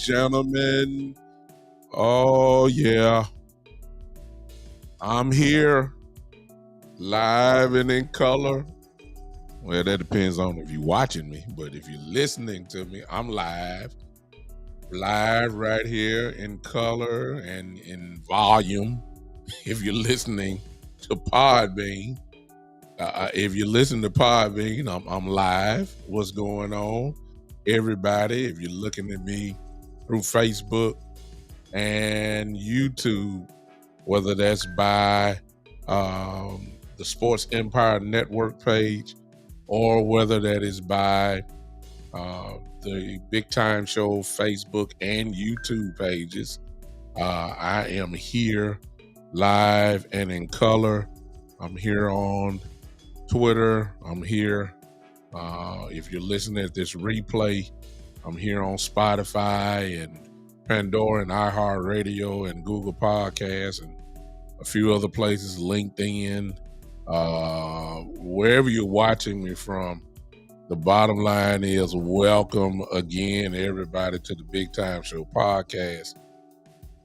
gentlemen. Oh, yeah. I'm here live and in color. Well, that depends on if you're watching me, but if you're listening to me, I'm live right here in color and in volume. If you're listening to Podbean, if you listen to Podbean, I'm live. What's going on, everybody? If you're looking at me through Facebook and YouTube, whether that's by the Sports Empire Network page or whether that is by the Big Time Show Facebook and YouTube pages, I am here live and in color. I'm here on Twitter. I'm here. If you're listening at this replay, I'm here on Spotify and Pandora and iHeartRadio and Google Podcasts and a few other places, LinkedIn, wherever you're watching me from. The bottom line is welcome again, everybody, to the Big Time Show podcast.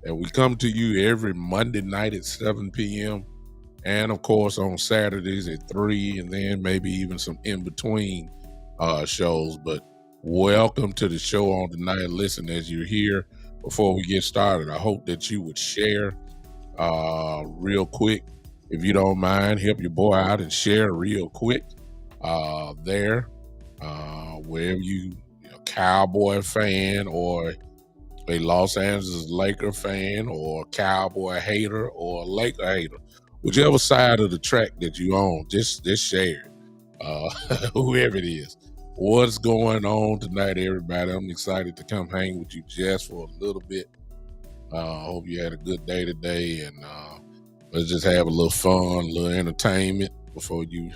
And we come to you every Monday night at 7 p.m. and, of course, on Saturdays at 3, and then maybe even some in-between shows. But welcome to the show on tonight. Listen, as you're here, before we get started, I hope that you would share real quick. If you don't mind, help your boy out and share real quick there. Wherever you a Cowboy fan or a Los Angeles Laker fan or a Cowboy hater or a Laker hater, whichever side of the track that you own, just share it. Whoever it is. What's going on tonight, everybody? I'm excited to come hang with you just for a little bit. Hope you had a good day today, and let's just have a little fun, a little entertainment before you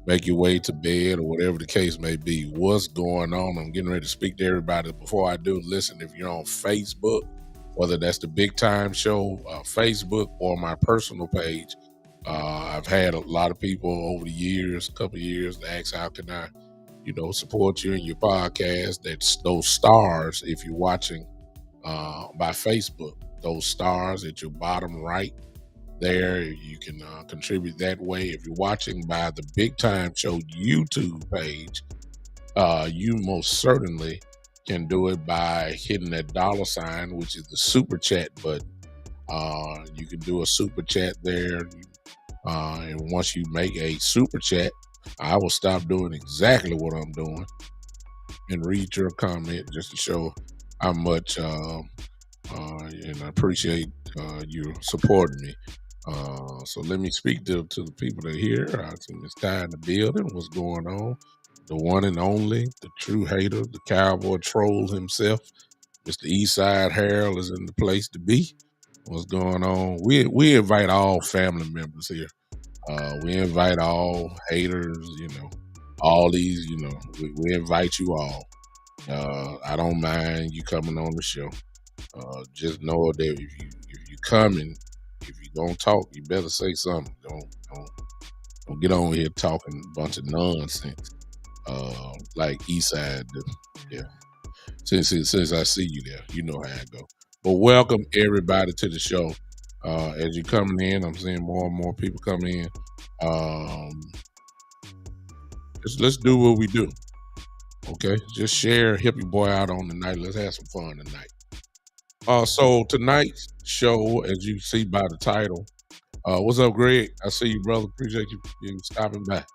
make your way to bed or whatever the case may be. What's going on? I'm getting ready to speak to everybody. Before I do, listen, if you're on Facebook, whether that's the Big Time Show Facebook or my personal page, I've had a lot of people over the years, couple of years, to ask how can I, support you in your podcast. That's those stars, if you're watching by Facebook, those stars at your bottom right there, you can contribute that way. If you're watching by the Big Time Show YouTube page, you most certainly can do it by hitting that $, which is the super chat button. You can do a super chat there, and once you make a super chat, I will stop doing exactly what I'm doing and read your comment just to show how much and I appreciate you supporting me. So let me speak to the people that are here. I think it's time in the building. What's going on? The one and only, the true hater, the Cowboy troll himself, Mr. Eastside Harold is in the place to be. What's going on? We invite all family members here. We invite all haters, all these, we invite you all. I don't mind you coming on the show. Just know that if you coming, if you gonna talk, you better say something. Don't get on here talking a bunch of nonsense. Like Eastside. Yeah. Since I see you there, you know how I go. But welcome everybody to the show. As you coming in, I'm seeing more and more people come in. Let's do what we do. Okay, just share, help your boy out on the night. Let's have some fun tonight. So tonight's show, as you see by the title, what's up, Greg? I see you, brother. Appreciate you stopping by.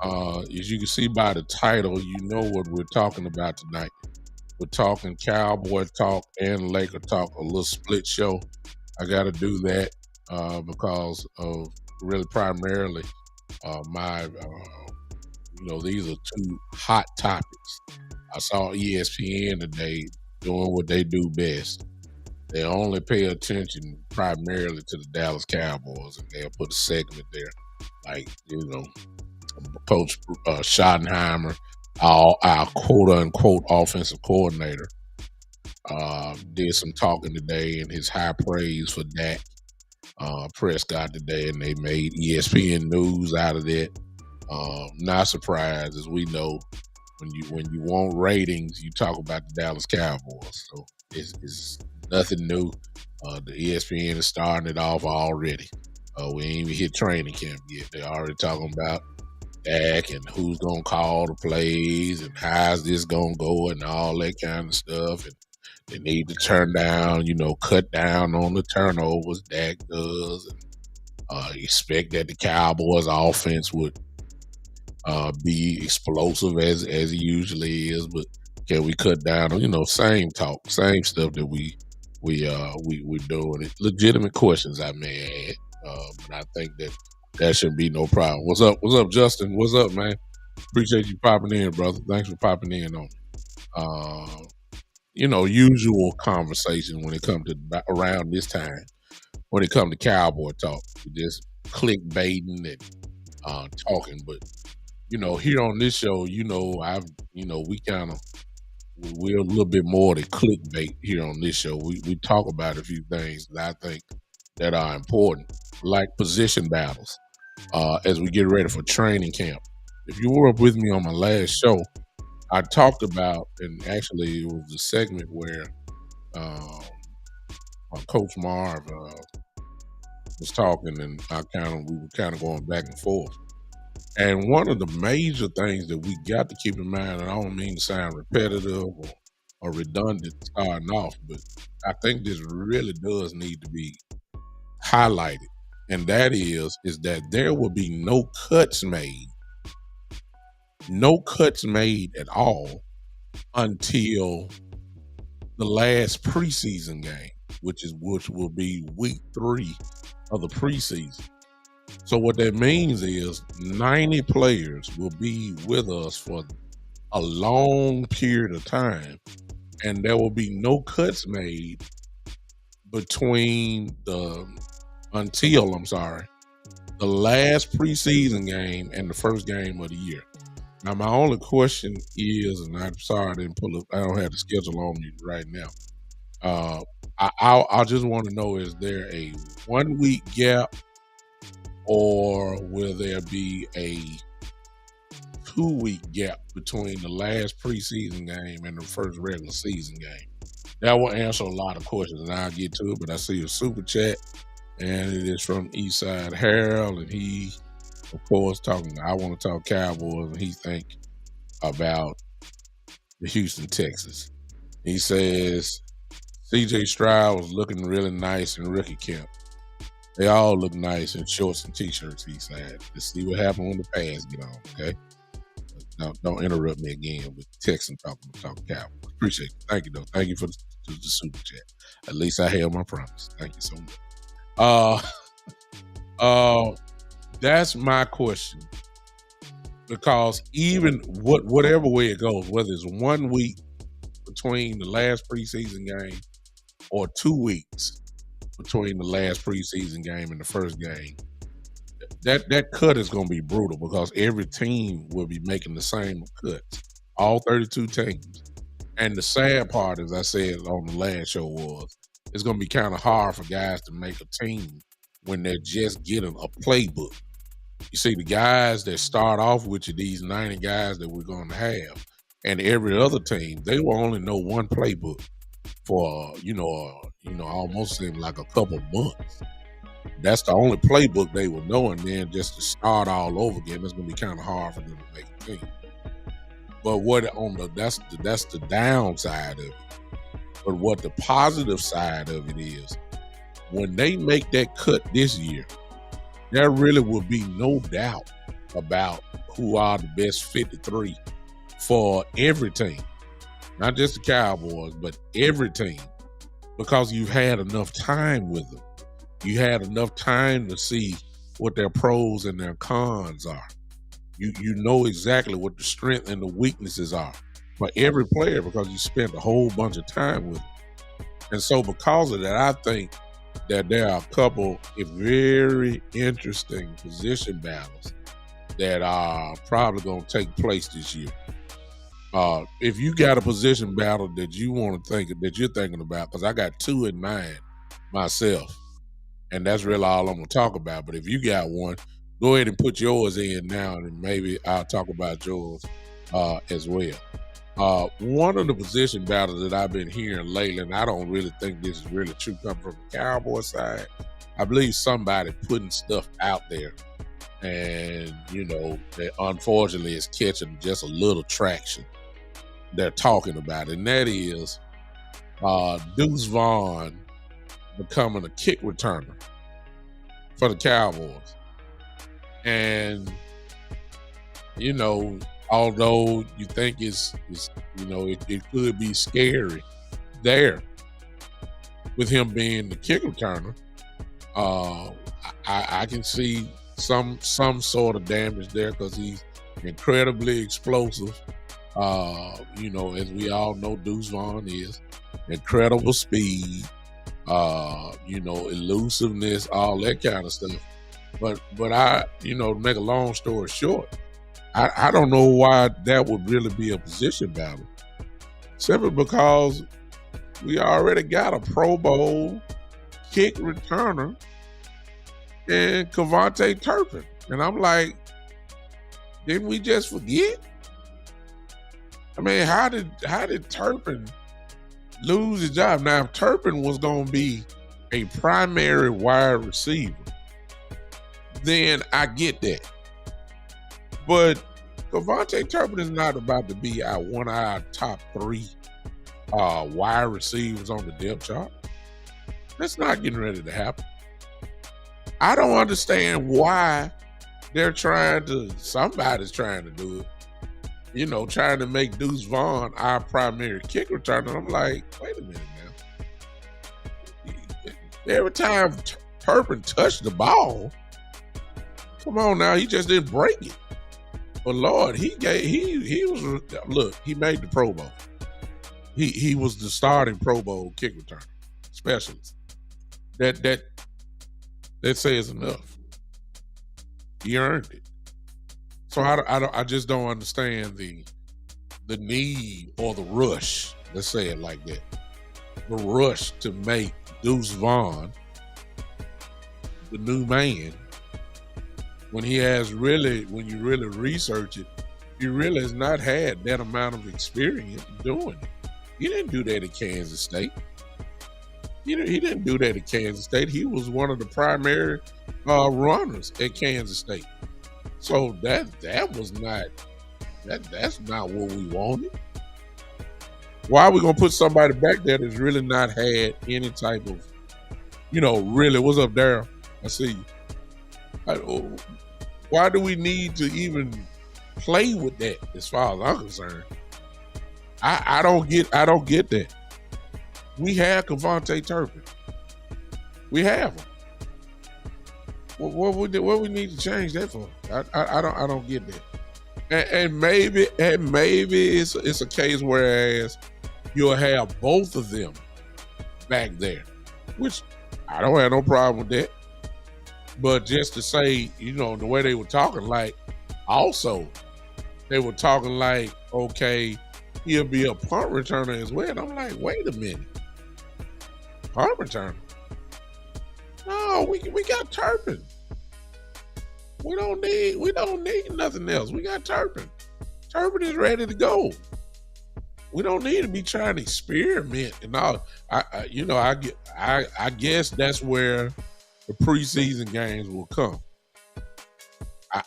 As you can see by the title, you know what we're talking about tonight. We're talking Cowboy talk and Laker talk, a little split show. I got to do that because of really primarily my, these are two hot topics. I saw ESPN today doing what they do best. They only pay attention primarily to the Dallas Cowboys, and they'll put a segment there, like, Coach Schottenheimer, our quote-unquote offensive coordinator, did some talking today and his high praise for Dak Prescott today, and they made ESPN news out of that. Not surprised, as we know, when you want ratings, you talk about the Dallas Cowboys. So is nothing new. The ESPN is starting it off already. We ain't even hit training camp yet. They're already talking about Dak and who's gonna call the plays and how's this gonna go and all that kind of stuff. And they need to cut down on the turnovers Dak does. And expect that the Cowboys offense would be explosive as it usually is, but can we cut down on same talk, same stuff that we're doing? It legitimate questions I may add, but I think that shouldn't be no problem. What's up? What's up, Justin? What's up, man? Appreciate you popping in, brother. Thanks for popping in on. Usual conversation when it comes to around this time when it comes to Cowboy talk, just clickbaiting and talking, but here on this show, we're a little bit more than clickbait here on this show. We talk about a few things that I think that are important, like position battles, as we get ready for training camp. If you were up with me on my last show, I talked about, and actually it was a segment where Coach Marv was talking, and we were kind of going back and forth. And one of the major things that we got to keep in mind, and I don't mean to sound repetitive or redundant starting off, but I think this really does need to be highlighted. And that is that there will be no cuts made at all until the last preseason game, which will be week 3 of the preseason. So what that means is 90 players will be with us for a long period of time, and there will be no cuts made until the last preseason game and the first game of the year. Now, my only question is, and I'm sorry I don't have the schedule on me right now. I just want to know, is there a 1 week gap, or will there be a 2 week gap between the last preseason game and the first regular season game? That will answer a lot of questions, and I'll get to it, but I see a super chat, and it is from Eastside Harold, and he, of course, I want to talk Cowboys, and he think about the Houston Texans. He says, CJ Stroud was looking really nice in rookie camp. They all look nice in shorts and t-shirts, he said. Let's see what happens when the pads get on, okay? Don't interrupt me again with Texan talking Cowboys. Appreciate it. Thank you, though. Thank you for the super chat. At least I held my promise. Thank you so much. That's my question. Because even whatever way it goes, whether it's 1 week between the last preseason game or 2 weeks between the last preseason game and the first game, that cut is going to be brutal because every team will be making the same cuts, all 32 teams. And the sad part, as I said on the last show, was it's going to be kind of hard for guys to make a team when they're just getting a playbook. You see, the guys that start off with you, these 90 guys that we're going to have, and every other team, they will only know one playbook for, almost seem like a couple months. That's the only playbook they will know, and then just to start all over again, it's going to be kind of hard for them to make a team. But that's the downside of it. But what the positive side of it is, when they make that cut this year, there really will be no doubt about who are the best 53 for every team. Not just the Cowboys, but every team. Because you've had enough time with them. You had enough time to see what their pros and their cons are. You know exactly what the strength and the weaknesses are for every player because you spent a whole bunch of time with them. And so because of that, I think that there are a couple of very interesting position battles that are probably going to take place this year. If you got a position battle that you're thinking about, because I got 2 in mind myself, and that's really all I'm going to talk about. But if you got one, go ahead and put yours in now, and maybe I'll talk about yours as well. One of the position battles that I've been hearing lately, and I don't really think this is really true coming from the Cowboy side. I believe somebody putting stuff out there, and that unfortunately is catching just a little traction. They're talking about it, and that is Deuce Vaughn becoming a kick returner for the Cowboys. And although you think it could be scary there with him being the kick returner, I can see some sort of damage there because he's incredibly explosive. As we all know, Deuce Vaughn is incredible speed, elusiveness, all that kind of stuff. But to make a long story short, I don't know why that would really be a position battle. Simply because we already got a Pro Bowl kick returner in Cavante Turpin. And I'm like, didn't we just forget? I mean, how did Turpin lose his job? Now, if Turpin was going to be a primary wide receiver, then I get that. But Cavante Turpin is not about to be one of our top 3 wide receivers on the depth chart. That's not getting ready to happen. I don't understand why somebody's trying to do it. Trying to make Deuce Vaughn our primary kick returner. I'm like, wait a minute now. Every time Turpin touched the ball, come on now, he just didn't break it. But Lord, he made the Pro Bowl. He was the starting Pro Bowl kick returner specialist. That says enough. He earned it. So I just don't understand the need or the rush. Let's say it like that. The rush to make Deuce Vaughn the new man when he has when you really research it, he really has not had that amount of experience doing it. He didn't do that at Kansas State. He didn't do that at Kansas State. He was one of the primary runners at Kansas State. So that's not what we wanted. Why are we gonna put somebody back there that's really not had any type of, really? What's up, Daryl? I see you. Why do we need to even play with that? As far as I'm concerned, I don't get that. We have Cavante Turpin. We have him. What we need to change that for? I don't get that. And maybe it's a case whereas you'll have both of them back there, which I don't have no problem with that. But just to say, the way they were talking, like, also they were talking like, okay, he'll be a punt returner as well. And I'm like, wait a minute, punt returner? No, we got Turpin. We don't need nothing else. We got Turpin. Turpin is ready to go. We don't need to be trying to experiment and all. I guess that's where the preseason games will come.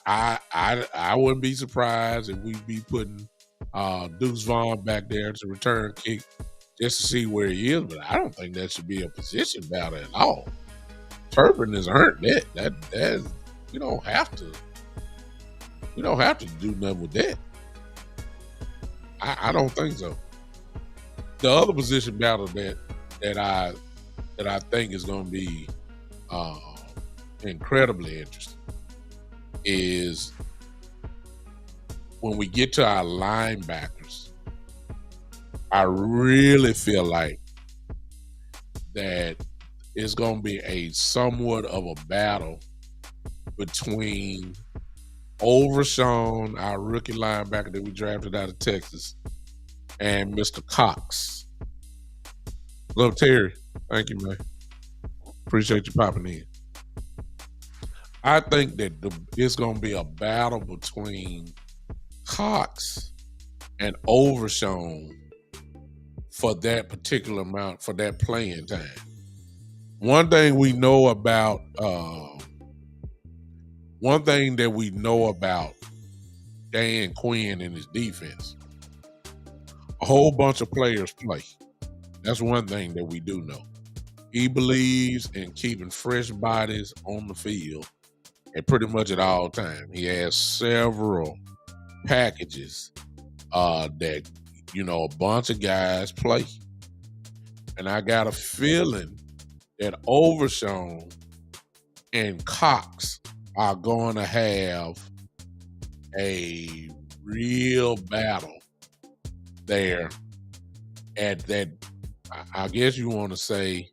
I wouldn't be surprised if we'd be putting Deuce Vaughn back there to return kick just to see where he is, but I don't think that should be a position battle at all. Turpin has earned that. That we don't have to do nothing with that. I don't think so. The other position battle that I think is going to be incredibly interesting is when we get to our linebackers. I really feel like that it's going to be a somewhat of a battle between Overshawn, our rookie linebacker that we drafted out of Texas, and Mr. Cox. Love, Terry. Thank you, man. Appreciate you popping in. I think that it's going to be a battle between Cox and overshown for that particular amount, for that playing time. One thing that we know about Dan Quinn and his defense, a whole bunch of players play. That's one thing that we do know. He believes in keeping fresh bodies on the field and pretty much at all times. He has several packages that, a bunch of guys play. And I got a feeling that Overshown and Cox are going to have a real battle there at that, I guess you want to say,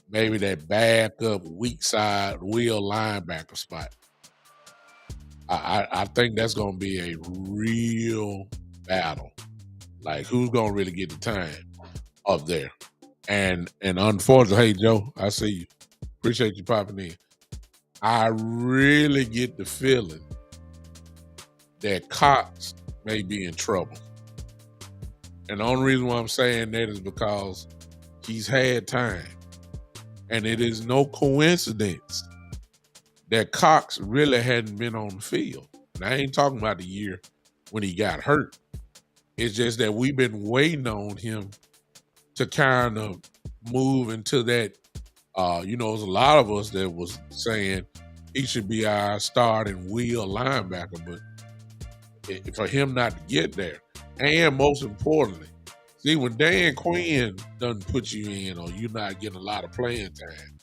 maybe that backup weak side wheel linebacker spot. I think that's going to be a real battle. Like, who's going to really get the time up there? And unfortunately, hey, Joe, I see you. Appreciate you popping in. I really get the feeling that Cox may be in trouble. And the only reason why I'm saying that is because he's had time. And it is no coincidence that Cox really hadn't been on the field. And I ain't talking about the year when he got hurt. It's just that we've been waiting on him to kind of move into that. There's a lot of us that was saying he should be our starting wheel linebacker, but for him not to get there, and most importantly, see, when Dan Quinn doesn't put you in or you're not getting a lot of playing time,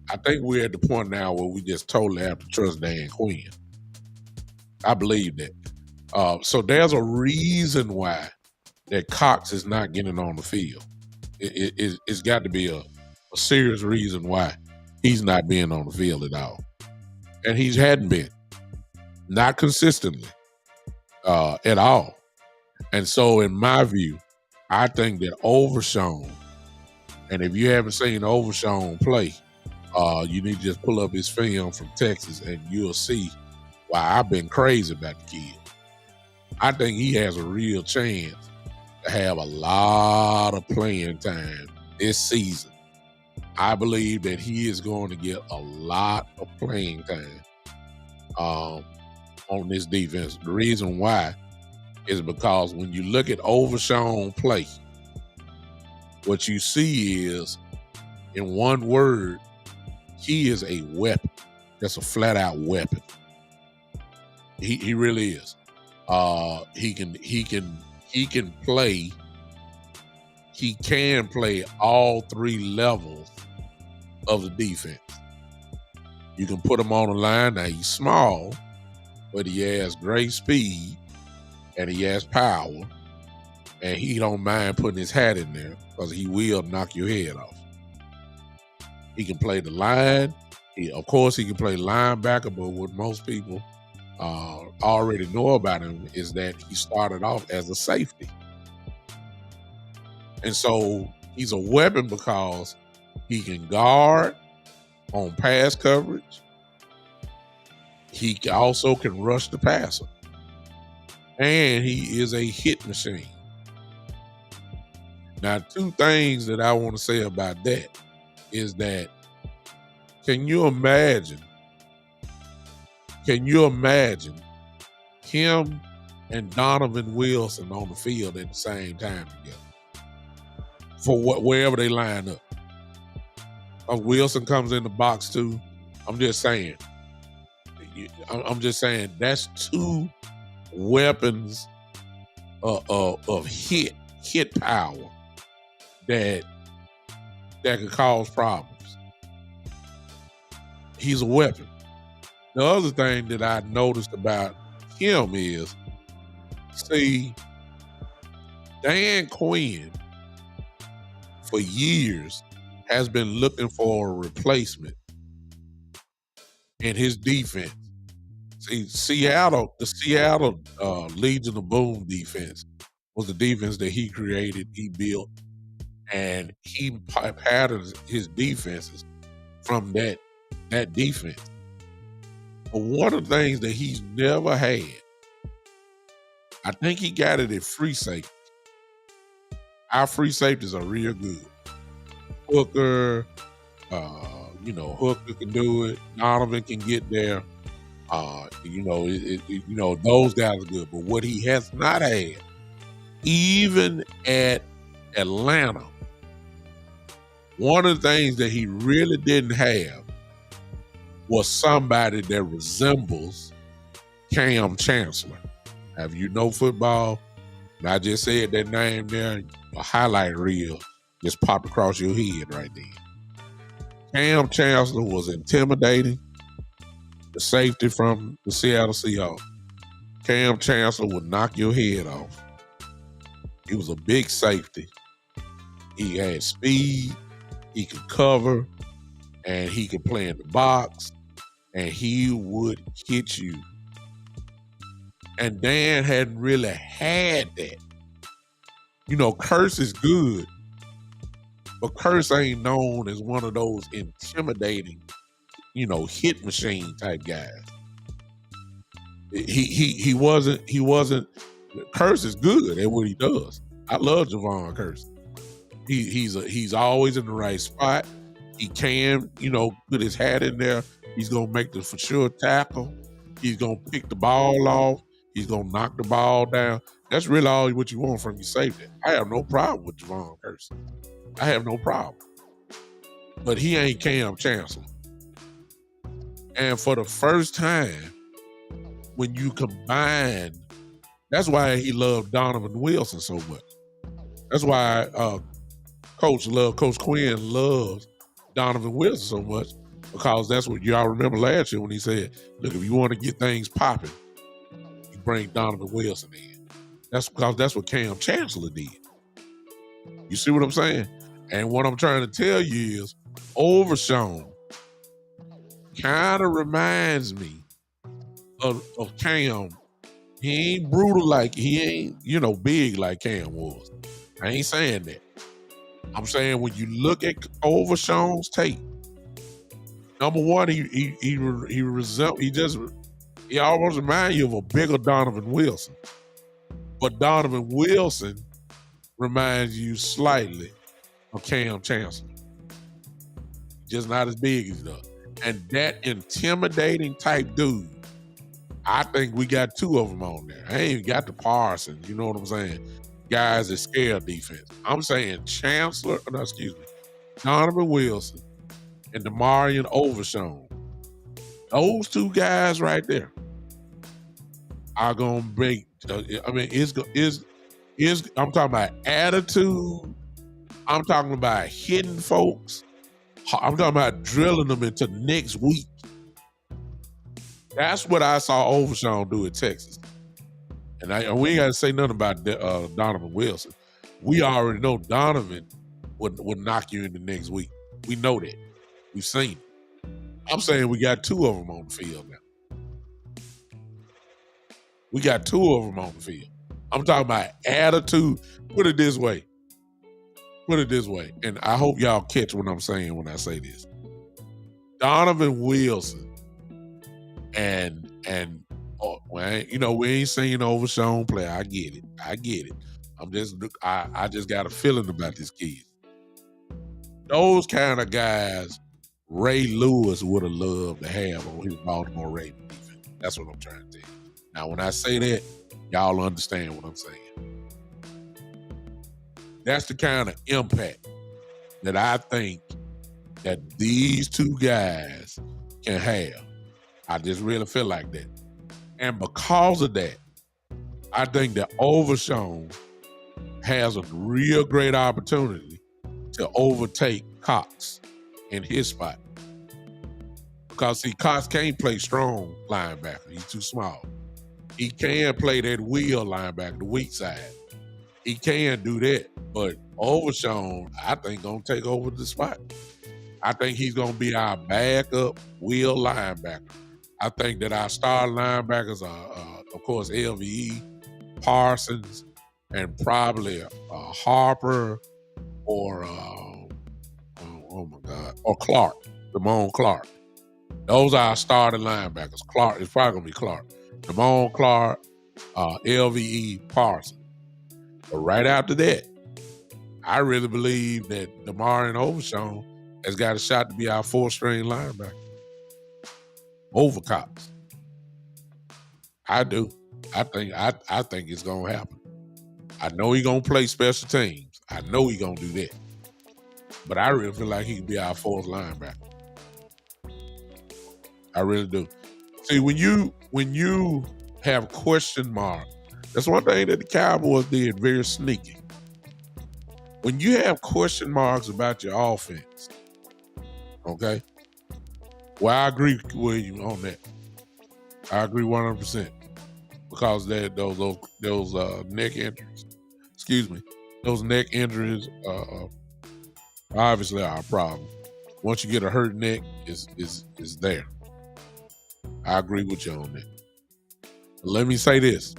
I think we're at the point now where we just totally have to trust Dan Quinn. I believe that. So there's a reason why that Cox is not getting on the field. It's got to be a serious reason why he's not being on the field at all. And he hadn't been. Not consistently at all. And so in my view, I think that Overshown, and if you haven't seen Overshown play, you need to just pull up his film from Texas and you'll see why I've been crazy about the kid. I think he has a real chance to have a lot of playing time this season. I believe that he is going to get a lot of playing time on this defense. The reason why is because when you look at Overshown play, what you see is, in one word, he is a weapon. That's a flat out weapon. He really is. He can play. He can play all three levels of the defense. You can put him on the line. Now, he's small, but he has great speed and he has power, and he don't mind putting his hat in there because he will knock your head off. He can play the line. Of course, he can play linebacker, but what most people already know about him is that he started off as a safety. And so he's a weapon because he can guard on pass coverage. He also can rush the passer. And he is a hit machine. Now, two things that I want to say about that is that, can you imagine him and Donovan Wilson on the field at the same time together for wherever they line up? Wilson comes in the box too. I'm just saying that's two weapons of hit power that could cause problems. He's a weapon. The other thing that I noticed about him is, see, Dan Quinn for years has been looking for a replacement in his defense. See, the Seattle Legion of Boom defense was the defense that he created, he built, and he patterned his defenses from that defense. But one of the things that he's never had I think he got it at free safety. Our free safeties are real good. Hooker, Hooker can do it. Donovan can get there. Those guys are good. But what he has not had, even at Atlanta, one of the things that he really didn't have was somebody that resembles Cam Chancellor. Now, if you know football, and I just said that name there, a highlight reel just popped across your head right there. Cam Chancellor was intimidating. The safety from the Seattle Seahawks. Cam Chancellor would knock your head off. He was a big safety. He had speed. He could cover. And he could play in the box. And he would hit you. And Dan hadn't really had that. Curse is good. But Curse ain't known as one of those intimidating, hit machine type guys. He wasn't. Curse is good at what he does. I love Javon Curse. He's always in the right spot. He can, put his hat in there. He's gonna make the for sure tackle. He's gonna pick the ball off. He's gonna knock the ball down. That's really all what you want from your safety. I have no problem with Javon Curse. I have no problem. But he ain't Cam Chancellor. And for the first time, when you combine, that's why he loved Donovan Wilson so much. That's why Coach Quinn loves Donovan Wilson so much, because that's what y'all remember last year when he said, look, if you want to get things popping, you bring Donovan Wilson in. That's because that's what Cam Chancellor did. You see what I'm saying? And what I'm trying to tell you is Overshown kind of reminds me of Cam. He ain't brutal like, he ain't, big like Cam was. I ain't saying that. I'm saying when you look at Overshown's tape, number one, he almost reminds you of a bigger Donovan Wilson. But Donovan Wilson reminds you slightly of Cam Chancellor. Just not as big as that. And that intimidating type dude, I think we got two of them on there. I ain't even got the Parsons, you know what I'm saying? Guys that scare defense. I'm saying Donovan Wilson and Demarion Overshown. Those two guys right there are gonna break. I'm talking about attitude. I'm talking about hitting folks. I'm talking about drilling them into next week. That's what I saw Overshown do at Texas. And we ain't got to say nothing about Donovan Wilson. We already know Donovan would knock you in the next week. We know that. We've seen it. I'm saying we got two of them on the field now. We got two of them on the field. I'm talking about attitude. Put it this way. And I hope y'all catch what I'm saying when I say this. Donovan Wilson and we ain't seen Overshown play. I get it. I just got a feeling about this kid. Those kind of guys Ray Lewis would have loved to have on his Baltimore Ravens defense. That's what I'm trying to tell you. Now, when I say that, y'all understand what I'm saying. That's the kind of impact that I think that these two guys can have. I just really feel like that. And because of that, I think that Overshown has a real great opportunity to overtake Cox in his spot. Because, see, Cox can't play strong linebacker. He's too small. He can play that wheel linebacker, the weak side. He can do that. But Overshown, I think, going to take over the spot. I think he's going to be our backup wheel linebacker. I think that our star linebackers are, of course, LVE, Parsons, and probably Harper or, or Clark, Damone Clark. Those are our starting linebackers. Clark, it's probably going to be Clark. Damone Clark, LVE Parsons. But right after that, I really believe that DeMar and Overshown has got a shot to be our fourth-string linebacker over Cox. I do. I think it's gonna happen. I know he's gonna play special teams. I know he's gonna do that. But I really feel like he could be our fourth linebacker. I really do. See, when you have question marks, that's one thing that the Cowboys did very sneaky. When you have question marks about your offense, okay? Well, I agree with you on that. I agree 100% because those neck injuries. Excuse me, those neck injuries obviously are a problem. Once you get a hurt neck, is there. I agree with you on that. But let me say this: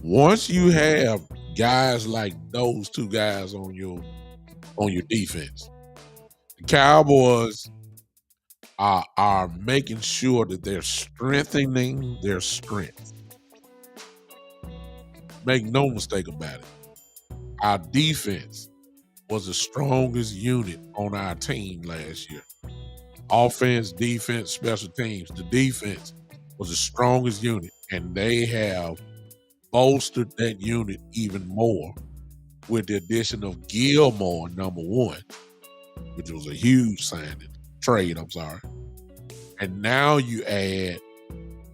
once you have guys like those two guys on your defense, the Cowboys are making sure that they're strengthening their strength. Make no mistake about it. Our defense was the strongest unit on our team last year. Offense, defense, special teams. The defense was the strongest unit, and they have bolstered that unit even more with the addition of Gilmore, number one, which was a huge trade. And now you add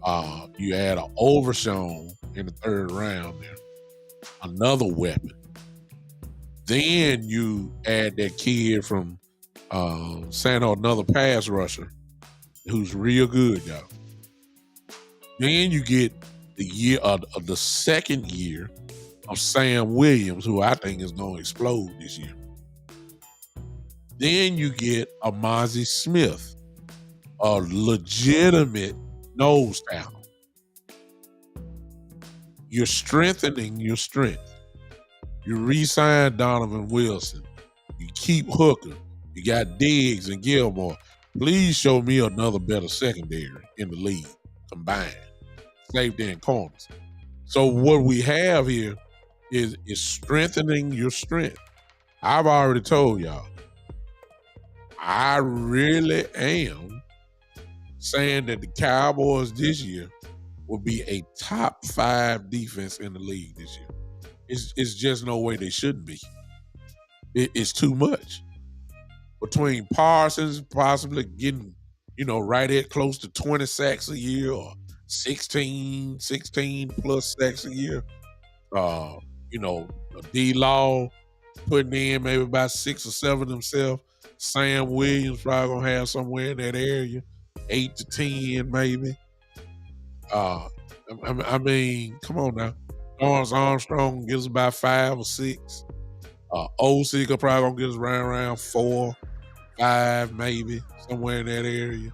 an Overshown in the third round there, another weapon. Then you add that kid from Santa, another pass rusher, who's real good, y'all. Then you get the second year of Sam Williams, who I think is going to explode this year. Then you get Amazi Smith, a legitimate nose tackle. You're strengthening your strength. You re-sign Donovan Wilson. You keep Hooker. You got Diggs and Gilmore. Please show me another better secondary in the league combined, safety and corners. So what we have here is strengthening your strength. I've already told y'all, I really am saying that the Cowboys this year will be a top 5 defense in the league this year. It's just no way they shouldn't be. It's too much. Between Parsons possibly getting, right at close to 20 sacks a year or 16 plus sacks a year. D-Law putting in maybe about 6 or 7 himself. Sam Williams probably going to have somewhere in that area, 8 to 10 maybe. I mean, come on now. Lawrence Armstrong gives about 5 or 6. OC could probably going to get us around 4, 5 maybe, somewhere in that area.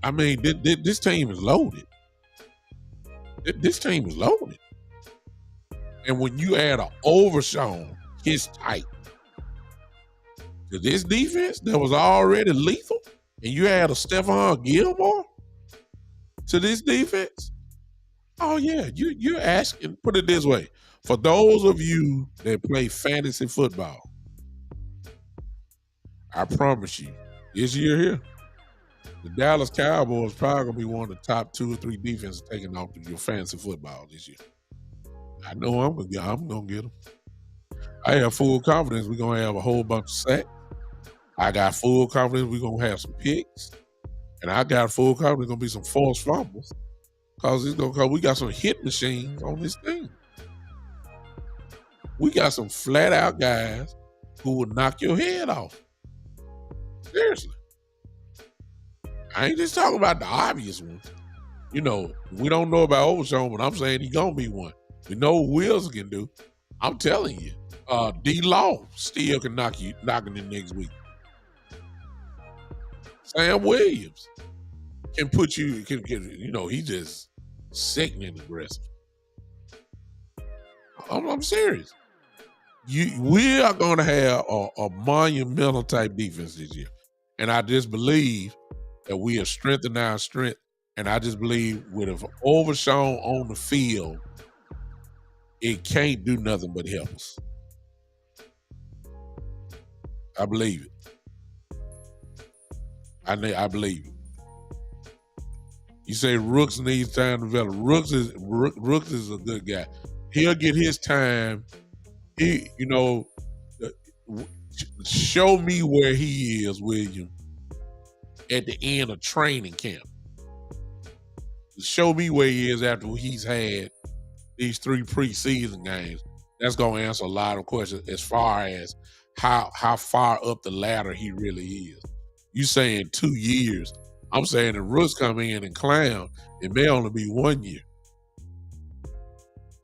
I mean, this team is loaded. This team is loaded. And when you add an Overshown, his type, to this defense that was already lethal, and you add a Stephon Gilmore to this defense, oh yeah, you're asking, put it this way, for those of you that play fantasy football, I promise you, this year here, the Dallas Cowboys probably going to be one of the top 2 or 3 defenses taking off your fantasy football this year. I know I'm going to get them. I have full confidence we're going to have a whole bunch of sacks. I got full confidence we're going to have some picks. And I got full confidence going to be some forced fumbles because we got some hit machines on this team. We got some flat out guys who will knock your head off. Seriously. I ain't just talking about the obvious ones. We don't know about Overshown, but I'm saying he's going to be one. We know what Wills can do. I'm telling you. D-Law still can knock him in next week. Sam Williams can put you, he's just sickening aggressive. I'm serious. We are going to have a monumental type defense this year. And I just believe that we have strengthened our strength. And I just believe with an Overshown on the field it can't do nothing but help us. I believe it. I believe it. You say Rooks needs time to develop. Rooks is a good guy. He'll get his time. Show me where he is, William, at the end of training camp. Show me where he is after he's had these 3 preseason games. That's going to answer a lot of questions as far as how far up the ladder he really is. You saying 2 years. I'm saying if Rooks come in and clown, it may only be 1 year.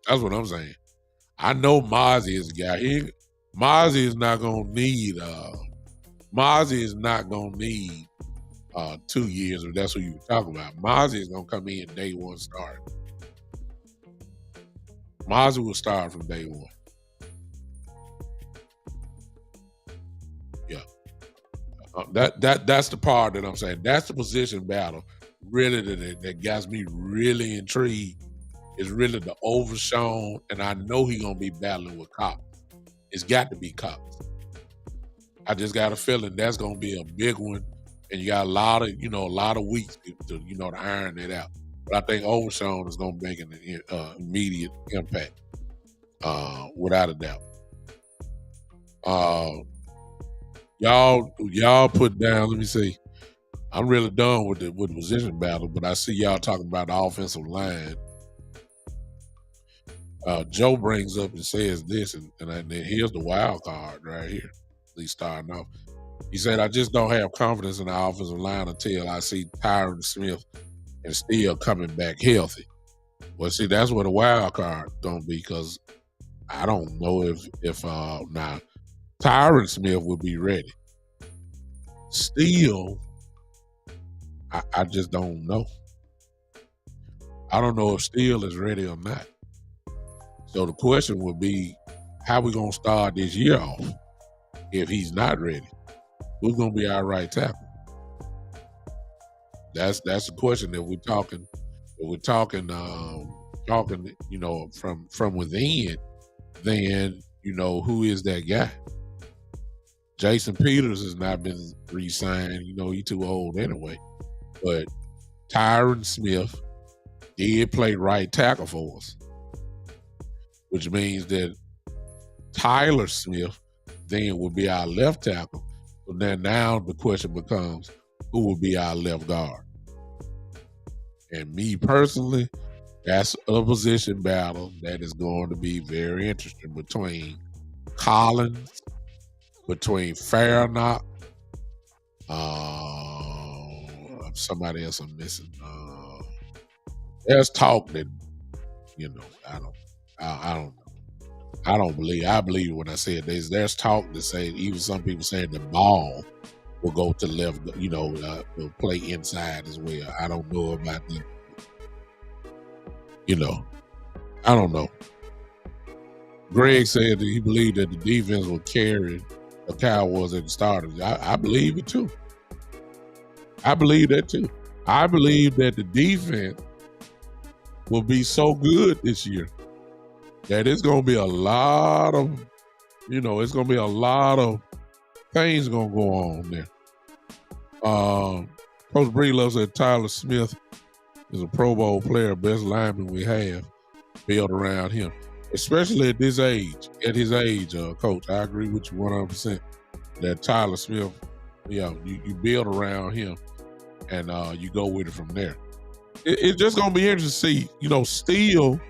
That's what I'm saying. I know Mozzie is a guy. Mozzie is not going to need 2 years, if that's what you were talking about. Mozzie is going to come in day one start. Mozzie will start from day one. Yeah. That's the part that I'm saying. That's the position battle really that got me really intrigued. Is really the Overshown, and I know he's going to be battling with Cox. It's got to be Cox. I just got a feeling that's going to be a big one, and you got a lot of weeks to iron it out. But I think Overshown is going to make an immediate impact, without a doubt. Y'all put down. Let me see. I'm really done with the position battle, but I see y'all talking about the offensive line. Joe brings up and says this, and here's the wild card right here. At least starting off, he said, "I just don't have confidence in the offensive line until I see Tyron Smith and Steele coming back healthy." Well, see, that's what the wild card gonna be, because I don't know if now Tyron Smith will be ready. Steele, I just don't know. I don't know if Steele is ready or not. So the question would be, how we going to start this year off if he's not ready? Who's going to be our right tackle? That's the question that we're talking. If we're talking, from within, then who is that guy? Jason Peters has not been re-signed. He's too old anyway. But Tyron Smith did play right tackle for us, which means that Tyler Smith then will be our left tackle. So then now the question becomes, who will be our left guard? And me personally, that's a position battle that is going to be very interesting between Collins, between Farnock, somebody else I'm missing. There's talk that, I don't believe. I believe when I said there's talk to say, even some people saying the ball will go to left, will play inside as well. I don't know about that. I don't know. Greg said that he believed that the defense will carry the Cowboys at the start. I believe it too. I believe that too. I believe that the defense will be so good this year that it's going to be a lot of, it's going to be a lot of things going to go on there. Coach Breedlove said Tyler Smith is a Pro Bowl player, best lineman we have built around him, especially at his age, Coach. I agree with you 100% that Tyler Smith, you build around him and you go with it from there. It's just going to be interesting to see, Steele,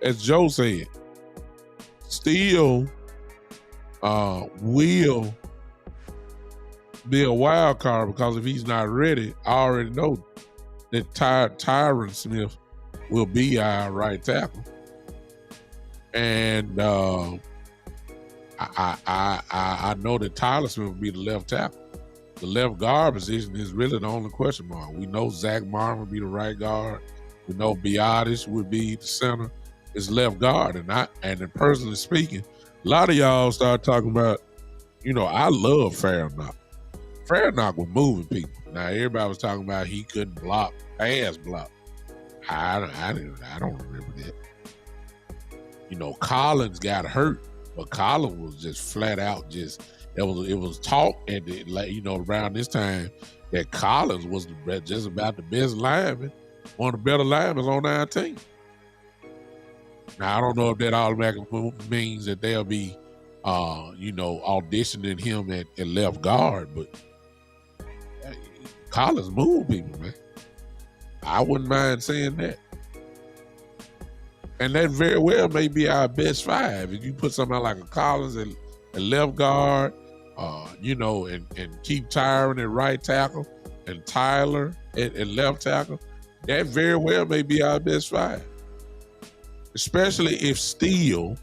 as Joe said, Steele will be a wild card, because if he's not ready, I already know that Tyron Smith will be our right tackle. And I know that Tyler Smith will be the left tackle. The left guard position is really the only question mark. We know Zach Martin would be the right guard. We know Biotis would be the center. It's left guard. And personally speaking, a lot of y'all start talking about, I love Farnock. Farnock was moving people. Now everybody was talking about he couldn't pass block. I don't remember that. Collins got hurt, but Collins was just flat out it was talk around this time that Collins was just about the best lineman, one of the better linemen on our team. Now I don't know if that automatically means that they'll be auditioning him at left guard, but Collins moved people, man. I wouldn't mind saying that. And that very well may be our best five. If you put somebody like a Collins at left guard, and keep Tyron at right tackle and Tyler at left tackle, that very well may be our best five. Especially if Steele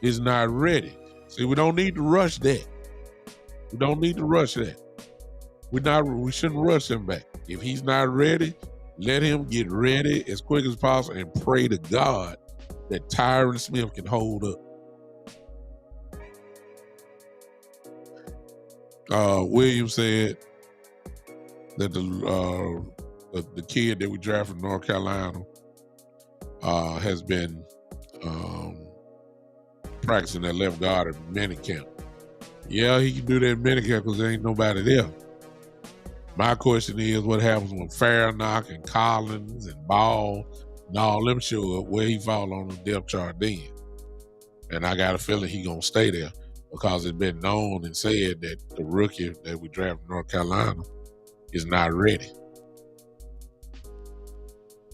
is not ready. See, we don't need to rush that. We don't need to rush that. We shouldn't rush him back. If he's not ready, let him get ready as quick as possible and pray to God that Tyron Smith can hold up. William said that the kid that we drafted from North Carolina has been practicing at left guard at minicamp. Yeah, he can do that in minicamp because there ain't nobody there. My question is, what happens when Farrakhan and Collins and Ball and all them show up? Where he fall on the depth chart then? And I got a feeling he gonna stay there because it's been known and said that the rookie that we drafted in North Carolina is not ready.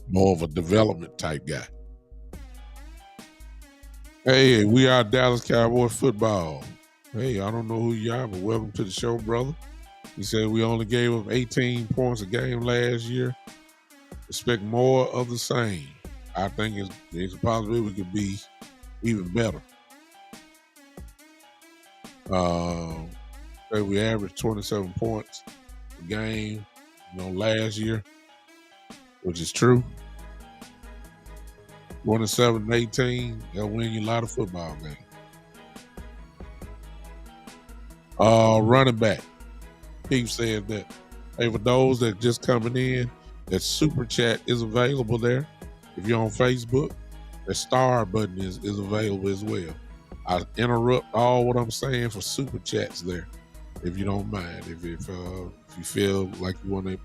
More of a development type guy. Hey, we are Dallas Cowboy football. Hey, I don't know who you are, but welcome to the show, brother. He said we only gave up 18 points a game last year. Expect more of the same. I think it's a possibility we could be even better. We averaged 27 points a game, last year, which is true. 27-18, they'll win you a lot of football games. Running back. Steve said that, hey, for those that just coming in, that super chat is available there. If you're on Facebook, the star button is available as well. I interrupt all what I'm saying for super chats there, if you don't mind. If you feel like you want to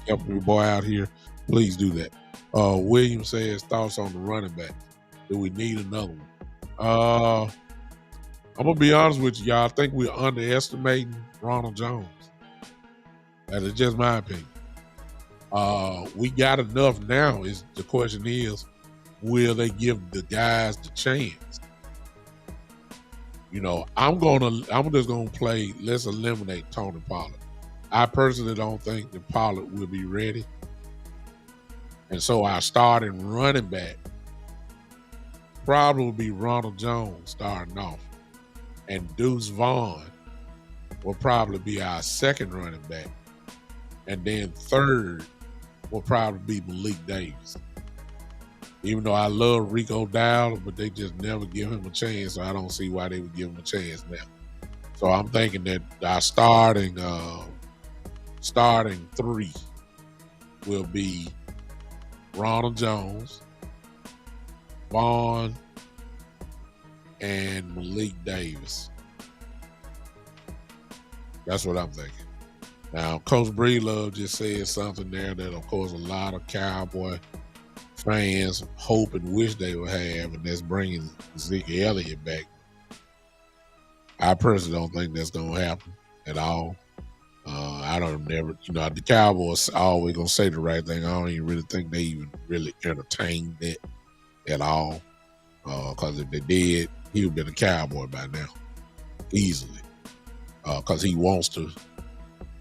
help your boy out here, please do that. William says thoughts on the running back. Do we need another one? I'm gonna be honest with you, y'all. I think we're underestimating Ronald Jones. That is just my opinion. We got enough now. The question is, will they give the guys the chance? I'm just gonna play. Let's eliminate Tony Pollard. I personally don't think that Pollard will be ready, and so our starting running back probably will be Ronald Jones starting off, and Deuce Vaughn will probably be our second running back. And then third will probably be Malik Davis. Even though I love Rico Dowdle, but they just never give him a chance, so I don't see why they would give him a chance now. So I'm thinking that our starting three will be Ronald Jones, Vaughn, and Malik Davis. That's what I'm thinking. Now, Coach Breedlove just said something there that, of course, a lot of Cowboy fans hope and wish they would have, and that's bringing Zeke Elliott back. I personally don't think that's going to happen at all. The Cowboys always going to say the right thing. I don't even really think they even really entertained it at all. Because if they did, he would have been a Cowboy by now, easily. Because he wants to.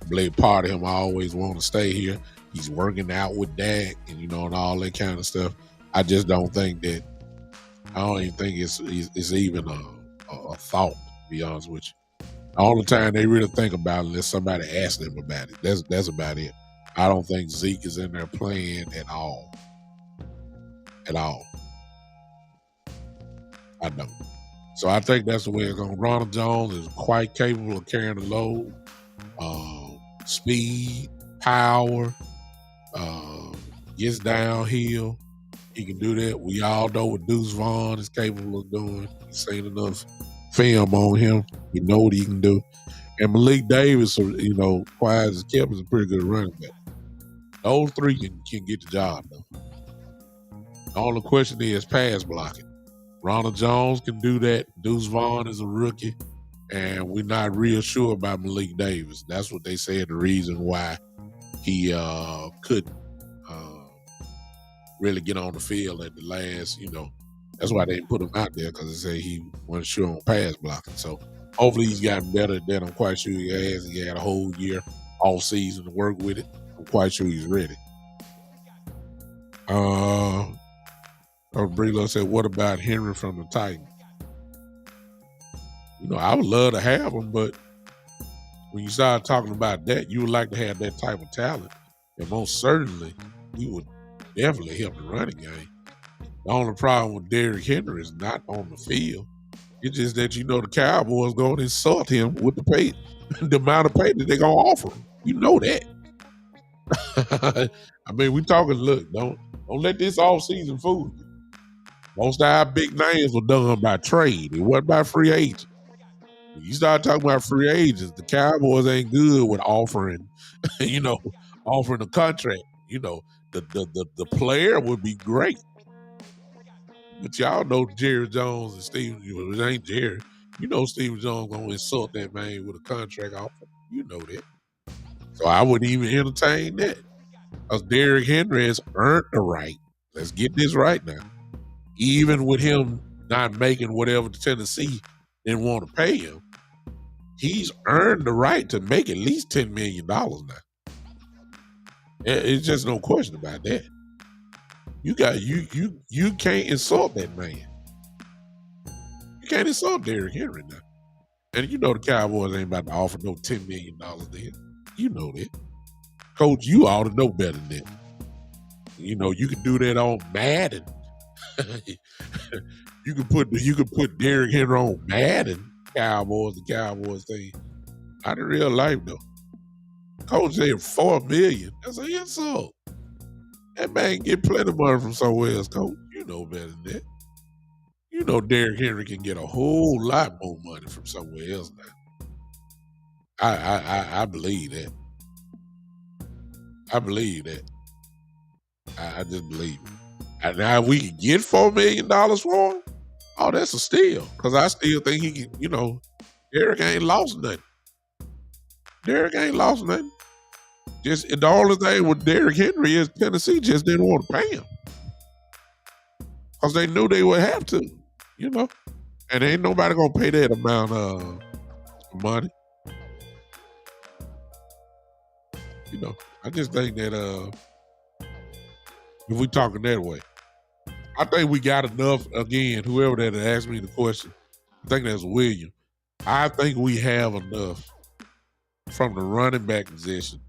Blake part of him always want to stay here. He's working out with Dak and all that kind of stuff. I just don't think that. I don't even think it's even a thought. To be honest with you, all the time they really think about it unless somebody asks them about it. That's about it. I don't think Zeke is in there playing at all. At all. I don't. So I think that's the way it's going. Ronald Jones is quite capable of carrying the load. Speed, power, gets downhill. He can do that. We all know what Deuce Vaughn is capable of doing. He's seen enough film on him. We know what he can do. And Malik Davis, quiet as kept, is a pretty good running back. Those three can get the job done. The only question is pass blocking. Ronald Jones can do that. Deuce Vaughn is a rookie, and we're not real sure about Malik Davis. That's what they said the reason why he couldn't really get on the field at the last, that's why they didn't put him out there, because they say he wasn't sure on pass blocking. So hopefully he's gotten better at that. I'm quite sure he has. He had a whole year, all season to work with it. I'm quite sure he's ready. Brilo said, what about Henry from the Titans? I would love to have him, but when you start talking about that, you would like to have that type of talent. And most certainly, he would definitely help the running game. The only problem with Derrick Henry is not on the field. It's just that the Cowboys going to insult him with the pay, the amount of pay that they're going to offer him. You know that. I mean, we talking. Look, don't let this offseason fool you. Most of our big names were done by trade. It wasn't by free agents. When you start talking about free agents, the Cowboys ain't good with offering, offering a contract. The player would be great. But y'all know Jerry Jones and Stephen, it ain't Jerry. Stephen Jones gonna insult that man with a contract offer. You know that. So I wouldn't even entertain that. Because Derrick Henry has earned the right. Let's get this right now. Even with him not making whatever the Tennessee didn't want to pay him, he's earned the right to make at least $10 million now. It's just no question about that. You can't insult that man. You can't insult Derrick Henry now. And the Cowboys ain't about to offer no $10 million then. You know that. Coach, you ought to know better than that. You can do that on Madden. you can put Derrick Henry on Madden, the Cowboys thing. Not in real life though. Coach said $4 million. That's an insult. That man get plenty of money from somewhere else, Coach. You know better than that. Derrick Henry can get a whole lot more money from somewhere else now. I believe that. I believe that. I just believe it. And now we can get $4 million for him. Oh, that's a steal. Because I still think he can, Derrick ain't lost nothing. Just the only thing with Derrick Henry is Tennessee just didn't want to pay him. Because they knew they would have to, And ain't nobody going to pay that amount of money. I just think that if we talking that way, I think we got enough. Again, whoever that asked me the question, I think that's William. I think we have enough from the running back position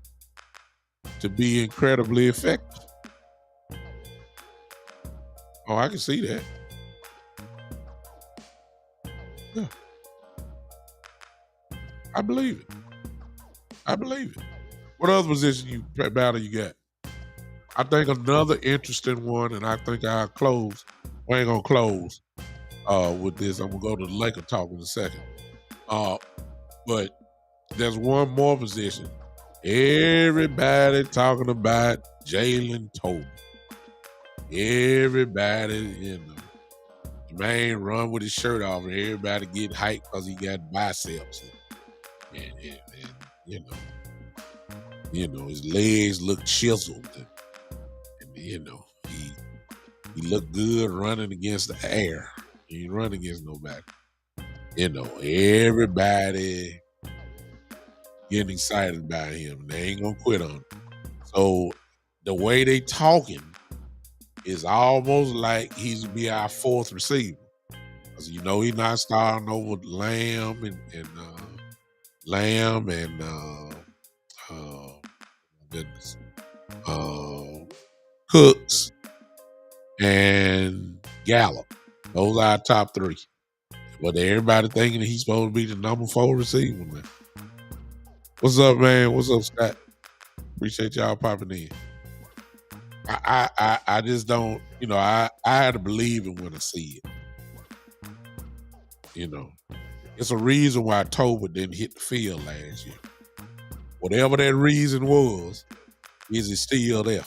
to be incredibly effective. Oh, I can see that. Yeah. I believe it. What other position battle you got? I think another interesting one, and I think I'll close. We ain't gonna close with this. I'm gonna go to the Laker talk in a second. But there's one more position. Everybody talking about Jalen Tobin. Everybody, the man run with his shirt off, and everybody get hyped because he got biceps, and his legs look chiseled, and he looked good running against the air. He ain't running against nobody. Everybody getting excited about him, and they ain't gonna quit on him. So the way they talking is almost like he's be our fourth receiver, because he's not starting over Lamb and Cooks and Gallup. Those are our top three. But everybody thinking that he's supposed to be the number 4 receiver, man. What's up, man? What's up, Scott? Appreciate y'all popping in. I just don't, I had to believe it when I see it. You know, it's a reason why Tolbert didn't hit the field last year. Whatever that reason was, is it still there?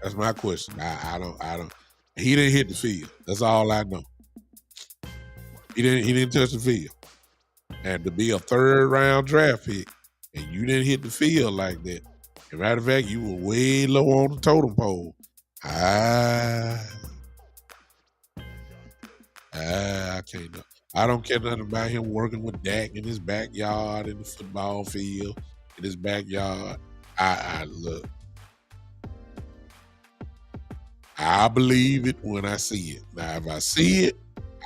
That's my question. I don't. He didn't hit the field. That's all I know. He didn't touch the field. And to be a third round draft pick and you didn't hit the field like that. As a matter of fact, you were way low on the totem pole. I can't know. I don't care nothing about him working with Dak in his backyard, in the football field, in his backyard. I look. I believe it when I see it. Now, if I see it,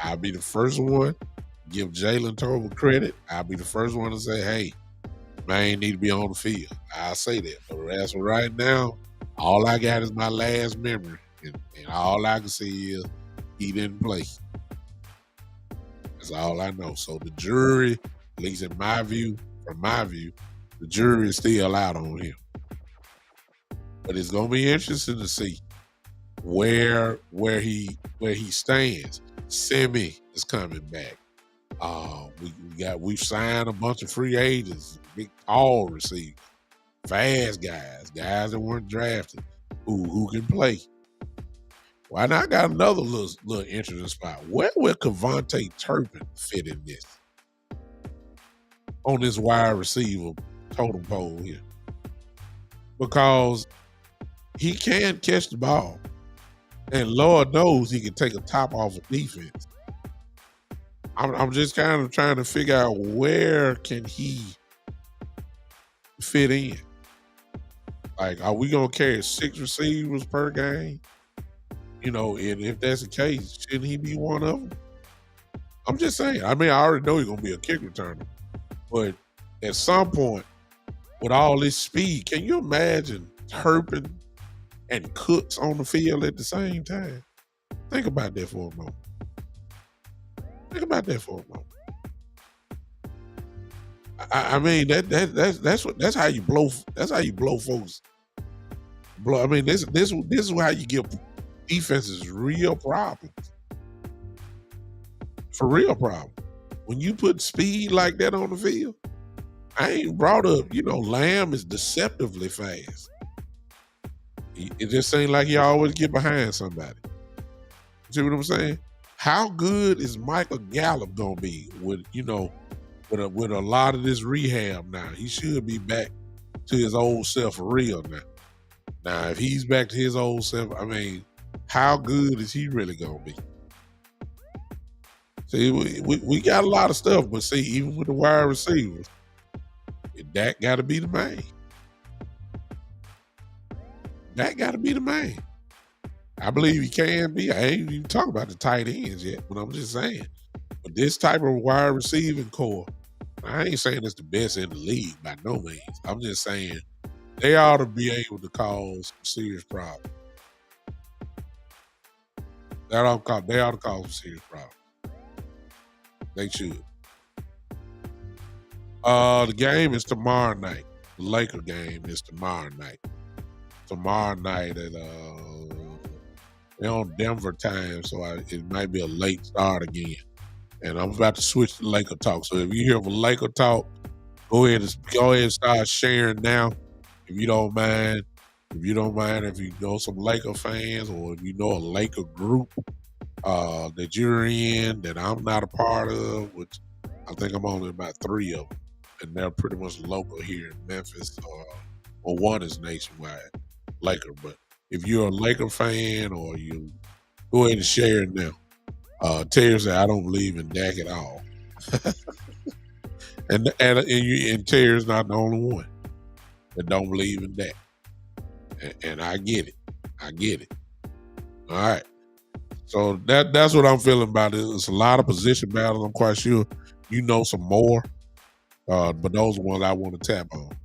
I'll be the first one to give Jalen Tolbert credit. I'll be the first one to say, hey, man need to be on the field. I'll say that. But as of right now, all I got is my last memory. And all I can see is he didn't play. That's all I know. So the jury, at least from my view, the jury is still out on him. But it's gonna be interesting to see where he stands. Semi is coming back. We've signed a bunch of free agents, big tall receivers, fast guys that weren't drafted, who can play. Well, I got another little interesting spot. Where will Kevontae Turpin fit in this? On this wide receiver totem pole here. Because he can catch the ball. And Lord knows he can take a top off of defense. I'm just kind of trying to figure out where can he fit in. Like, are we going to carry 6 receivers per game? And if that's the case, shouldn't he be one of them? I'm just saying. I mean, I already know he's going to be a kick returner. But at some point, with all this speed, can you imagine Turpin and Cooks on the field at the same time? Think about that for a moment. I mean, that's how you blow. That's how you blow folks. I mean, this is how you give defenses real problems. For real problem. When you put speed like that on the field, I ain't brought up. Lamb is deceptively fast. It just seems like he always get behind somebody. See what I'm saying? How good is Michael Gallup gonna be with a lot of this rehab now? He should be back to his old self for real now. Now, if he's back to his old self, I mean, how good is he really gonna be? See, we got a lot of stuff, but see, even with the wide receivers, Dak got to be the man. Dak got to be the man. I believe he can be. I ain't even talking about the tight ends yet, but I'm just saying. But this type of wide receiving core, I ain't saying it's the best in the league by no means. I'm just saying they ought to be able to cause some serious problems. They ought to cause some serious problems. They should. The game is tomorrow night. The Laker game is tomorrow night. Tomorrow night at they're on Denver time, so it might be a late start again. And I'm about to switch to Laker talk. So if you hear of a Laker talk, go ahead and start sharing now. If you don't mind, if you know some Laker fans or if you know a Laker group that you're in that I'm not a part of, which I think I'm only about 3 of them, and they're pretty much local here in Memphis, or one is nationwide, Laker. But if you're a Laker fan or you go ahead and share it now. Terry said, I don't believe in Dak at all. and Terry's not the only one that don't believe in Dak. And I get it. All right. So that's what I'm feeling about it. It's a lot of position battles. I'm quite sure you know some more. But those are ones I want to tap on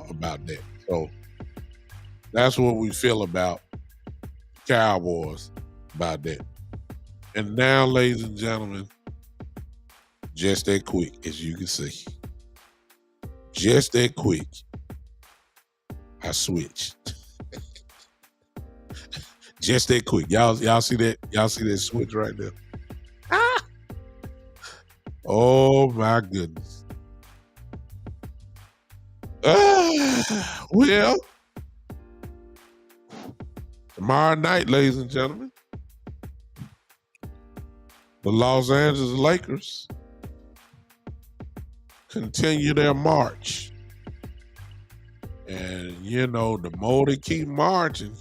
about that. So that's what we feel about Cowboys about that. And now, ladies and gentlemen, just that quick, as you can see. Just that quick, I switched. Just that quick. Y'all see that? Y'all see that switch right there? Ah! Oh my goodness. Well, tomorrow night, ladies and gentlemen, the Los Angeles Lakers continue their march. And, you know, the more they keep marching,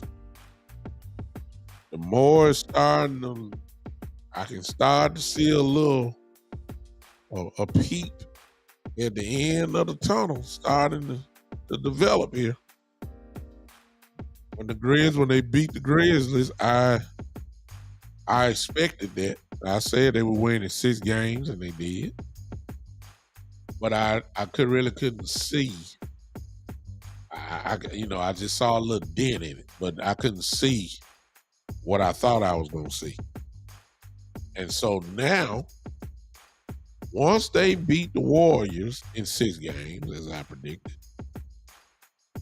the more it's starting to, I can start to see a peep at the end of the tunnel starting to develop here. When they beat the Grizzlies, I expected that. I said they would win in 6 games, and they did. But I couldn't see. I just saw a little dent in it, but I couldn't see what I thought I was going to see. And so now, once they beat the Warriors in 6 games, as I predicted,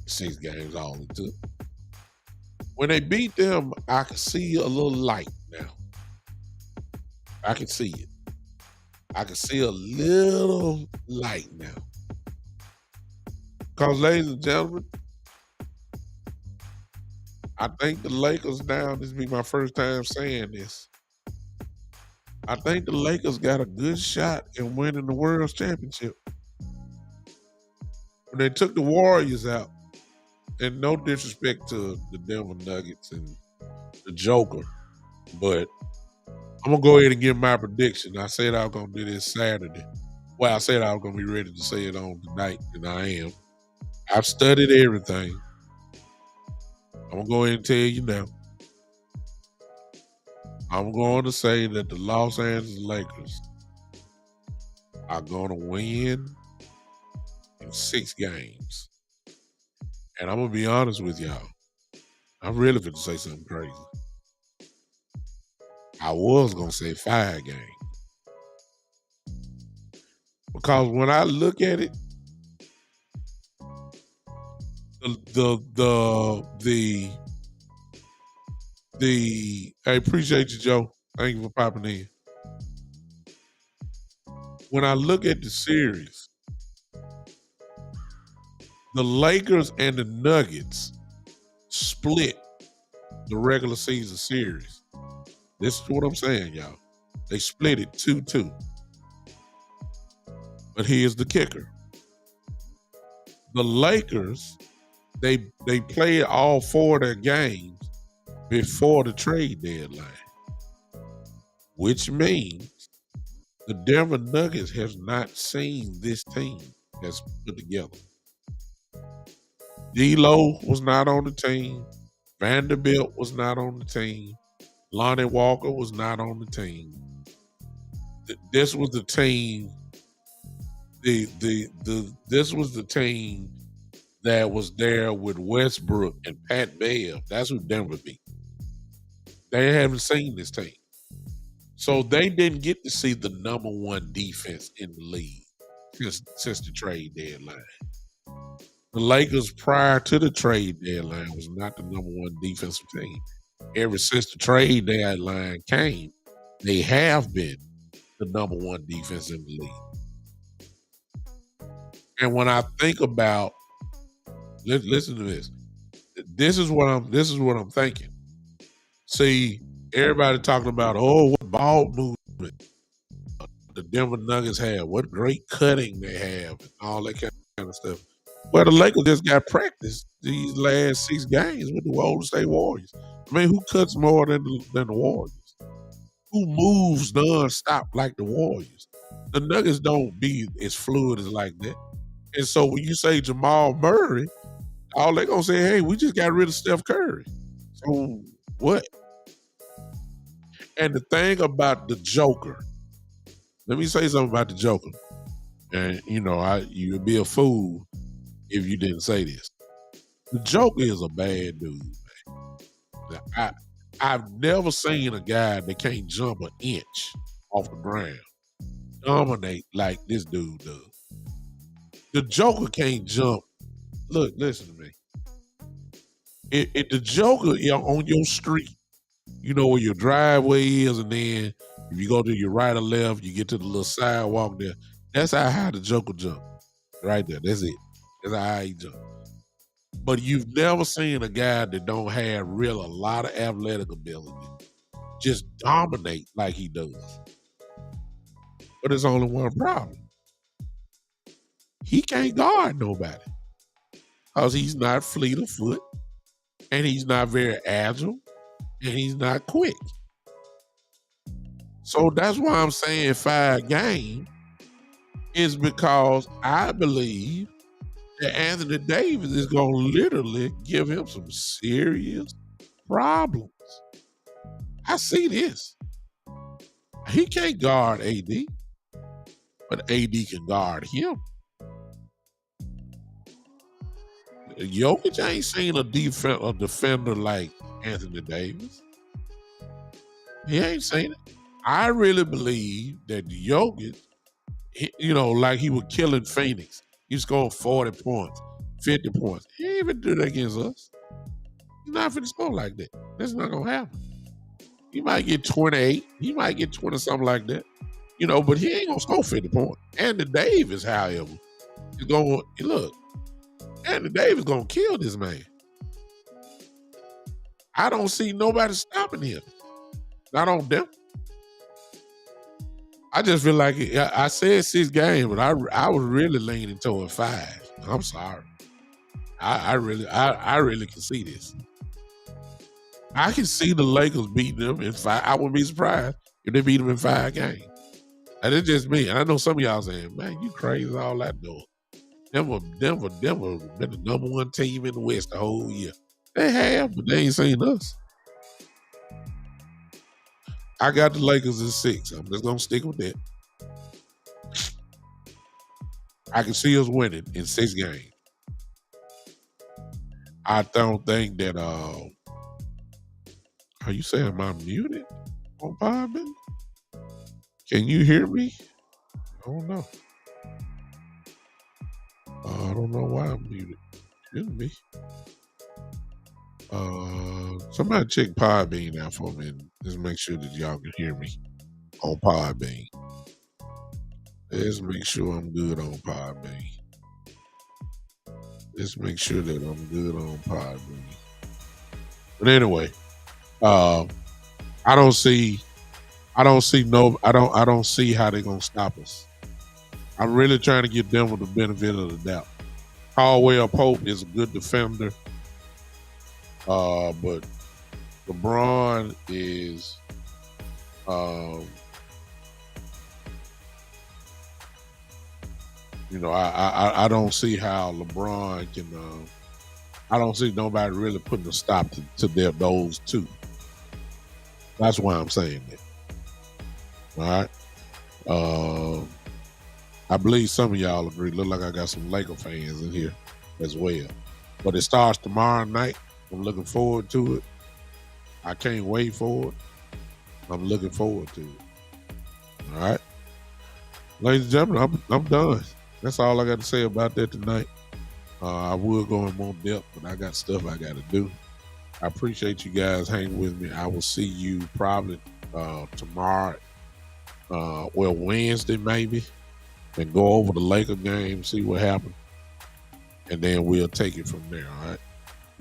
6 games all it took. When they beat them, I could see a little light now. I can see it. I can see a little light now. Because, ladies and gentlemen, I think the Lakers now, this will be my first time saying this, I think the Lakers got a good shot in winning the World Championship. When they took the Warriors out, and no disrespect to the Denver Nuggets and the Joker, but I'm going to go ahead and give my prediction. I said I was going to do this Saturday. Well, I said I was going to be ready to say it on tonight, and I am. I've studied everything. I'm going to go ahead and tell you now. I'm going to say that the Los Angeles Lakers are going to win in 6 games. And I'm going to be honest with y'all. I'm really going to say something crazy. I was going to say 5 games. Because when I look at it, I appreciate you, Joe. Thank you for popping in. When I look at the series, the Lakers and the Nuggets split the regular season series. This is what I'm saying, y'all. They split it 2-2. But here's the kicker. The Lakers, they played all 4 of their games before the trade deadline, which means the Denver Nuggets has not seen this team that's put together. D'Lo was not on the team. Vanderbilt was not on the team. Lonnie Walker was not on the team. This was the team. This was the team that was there with Westbrook and Pat Bev. That's who Denver beat. They haven't seen this team. So they didn't get to see the number 1 defense in the league since the trade deadline. The Lakers prior to the trade deadline was not the number 1 defensive team. Ever since the trade deadline came, they have been the number 1 defense in the league. And when I think about, listen to this. This is what I'm thinking. See, everybody talking about, what ball movement the Denver Nuggets have, what great cutting they have, and all that kind of stuff. Well, the Lakers just got practice these last 6 games with the Golden State Warriors. I mean, who cuts more than the Warriors? Who moves nonstop like the Warriors? The Nuggets don't be as fluid as like that. And so when you say Jamal Murray, all they gonna say, hey, we just got rid of Steph Curry. So what? And the thing about the Joker, let me say something about the Joker. And you'd be a fool if you didn't say this. The Joker is a bad dude, man. I've never seen a guy that can't jump an inch off the ground, dominate like this dude does. The Joker can't jump. Look, listen to me. If the Joker on your street You know where your driveway is, and then if you go to your right or left, you get to the little sidewalk there. That's how high the Joker jump. Right there. That's it. That's how high he jump. But you've never seen a guy that don't have a lot of athletic ability just dominate like he does. But there's only one problem. He can't guard nobody. Because he's not fleet of foot, and he's not very agile, and he's not quick. So that's why I'm saying 5 games is because I believe that Anthony Davis is going to literally give him some serious problems. I see this. He can't guard AD, but AD can guard him. Jokic ain't seen a defender like Anthony Davis. He ain't seen it. I really believe that Jokic, like he was killing Phoenix. He scored 40 points, 50 points. He ain't even do that against us. He's not finna score like that. That's not gonna happen. He might get 28. He might get 20, something like that. But he ain't gonna score 50 points. Anthony Davis, however, is gonna look. Anthony Davis gonna kill this man. I don't see nobody stopping him. Not on them. I just feel like I said 6 games, but I was really leaning toward 5. I'm sorry. I really can see this. I can see the Lakers beating them in 5. I wouldn't be surprised if they beat them in 5 games. And it's just me. And I know some of y'all saying, man, you crazy, all that doing. Denver been the number 1 team in the West the whole year. They have, but they ain't seen us. I got the Lakers in 6. I'm just going to stick with that. I can see us winning in 6 games. I don't think that, are you saying I'm muted on Podman? Can you hear me? I don't know. I don't know why I'm muted. Shouldn't be. Somebody check Podbean out for me and just make sure that y'all can hear me on Podbean. Let's make sure I'm good on Podbean. Let's make sure that I'm good on Podbean. But anyway, I don't see how they're gonna stop us. I'm really trying to give Denver the benefit of the doubt. Caldwell Pope is a good defender. But LeBron is I don't see how LeBron can I don't see nobody really putting a stop to those 2. That's why I'm saying that. All right. I believe some of y'all agree. Look like I got some Laker fans in here as well. But it starts tomorrow night. I'm looking forward to it. I can't wait for it. I'm looking forward to it. All right. Ladies and gentlemen, I'm done. That's all I got to say about that tonight. I will go in more depth, but I got stuff I got to do. I appreciate you guys hanging with me. I will see you probably tomorrow, Wednesday maybe, and go over the Laker game, see what happened, and then we'll take it from there, all right?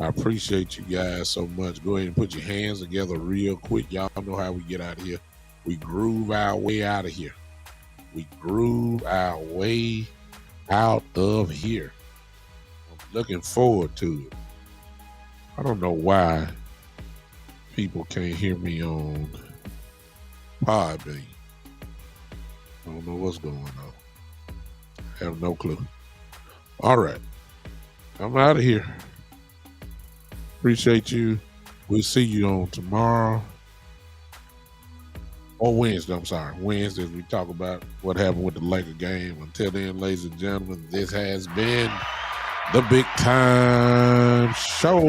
I appreciate you guys so much. Go ahead and put your hands together real quick. Y'all know how we get out of here. We groove our way out of here. We groove our way out of here. I'm looking forward to it. I don't know why people can't hear me on Podbean. I don't know what's going on. I have no clue. All right. I'm out of here. Appreciate you. We'll see you on tomorrow. Or Wednesday, I'm sorry. Wednesday, as we talk about what happened with the Laker game. Until then, ladies and gentlemen, this has been the Big Time Show.